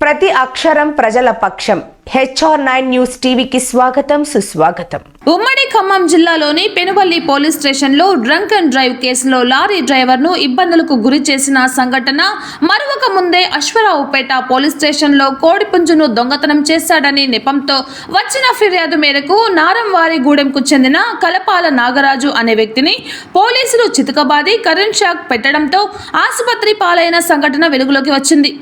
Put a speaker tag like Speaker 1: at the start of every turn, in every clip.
Speaker 1: ప్రతి అక్షరం ప్రజల పక్షం. HR9 న్యూస్ టీవీకి స్వాగతం, సుస్వాగతం.
Speaker 2: ఉమ్మడి ఖమ్మం జిల్లాలోని పెనుబల్లి పోలీస్ స్టేషన్లో డ్రంక్ అండ్ డ్రైవ్ కేసులో లారీ డ్రైవర్ను ఇబ్బందులకు గురి చేసిన సంఘటన మరొక ముందే అశ్వరావుపేట పోలీస్ స్టేషన్లో కోడిపుంజును దొంగతనం చేశాడని నెపంతో వచ్చిన ఫిర్యాదు మేరకు నారంవారిగూడెంకు చెందిన కలపాల నాగరాజు అనే వ్యక్తిని పోలీసులు చితకబాది కరెంట్ షాక్ పెట్టడంతో ఆసుపత్రి పాలైన సంఘటన వెలుగులోకి వచ్చింది.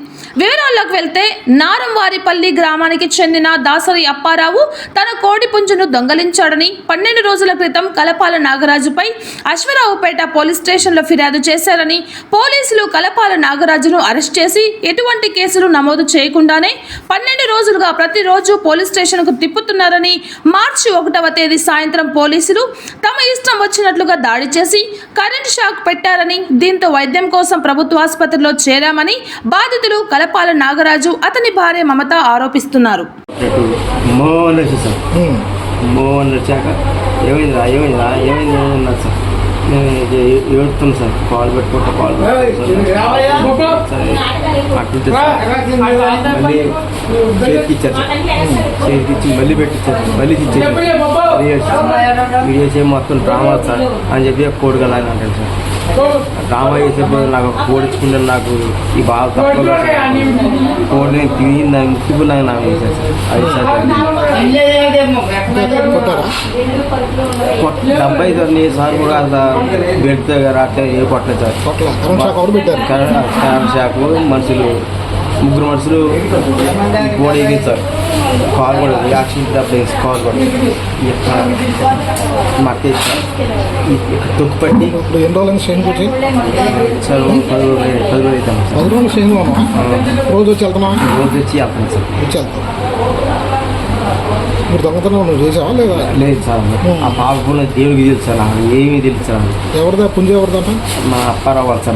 Speaker 2: వివరాల్లోకి వెళ్తే నారంవారిపల్లి గ్రామానికి చెందిన దాసరి అప్పారావు తన కోడి పుంజును దొంగలించాడని 12 రోజుల క్రితం కలపాల నాగరాజుపై అశ్వరావుపేట పోలీస్ స్టేషన్లో ఫిర్యాదు చేశారని, పోలీసులు కలపాల నాగరాజును అరెస్ట్ చేసి ఎటువంటి కేసులు నమోదు చేయకుండానే 12 రోజులుగా ప్రతిరోజు పోలీస్ స్టేషన్కు తిప్పుతున్నారని, మార్చి 1వ తేదీ సాయంత్రం పోలీసులు తమ ఇష్టం వచ్చినట్లుగా దాడి చేసి కరెంట్ షాక్ పెట్టారని, దీంతో వైద్యం కోసం ప్రభుత్వ ఆసుపత్రిలో చేరామని బాధితులు కలపాల నాగరాజు అతని భార్య మమత ఆరోపిస్తున్నారు.
Speaker 3: వచ్చాక ఏమైంది సార్, నేను ఏడుతున్నాను సార్, కాల్ పెట్టుకుంటా కాల్ సరే అట్లా మళ్ళీ చేతికి ఇచ్చారు సార్, చేతికి ఇచ్చి మళ్ళీ పెట్టించారు, మళ్ళీ ఇచ్చేసారు వీడియోస్ మొత్తం డ్రామా సార్ అని చెప్పి కోడిగా లాగా అంటాడు సార్. డ్రామా చేసేప్పుడు నాకు కోడించుకుంటే నాకు ఈ బాగా తక్కువ కోడి తిని నాకు ముక్తిపు నాకు వేసారు సార్. అది సార్ డెబ్బై సార్ కూడా అంత పెడితే అట్లా ఏ కొట్టలేదు సార్. కరెంట్ షాక్ మనుషులు ముగ్గురు మనుషులు బోర్డు ఎగించారు, కాల్ కూడా యాక్సిడెంట్ అప్పుడు కాల్ కూడా మట్ట తొక్కు పట్టి
Speaker 4: ఎన్ని రోజులు స్టేషన్కి
Speaker 3: సార్ 10 రోజులు అవుతాం సార్.
Speaker 4: 10 రోజులు స్టేషన్ రోజు వచ్చి వెళ్తున్నా,
Speaker 3: రోజు వచ్చి వెళ్తాను సార్.
Speaker 4: వచ్చి వెళ్తాం. మీరు దొంగతనం నువ్వు చేసావా లేదా?
Speaker 3: లేదు సార్, ఆ పాప దేవుడికి తెలుసు సార్, నాకు ఏమీ తెలుసు సార్.
Speaker 4: ఎవరిదా పుంజు ఎవరిదంట?
Speaker 3: మా అప్పారావు సార్.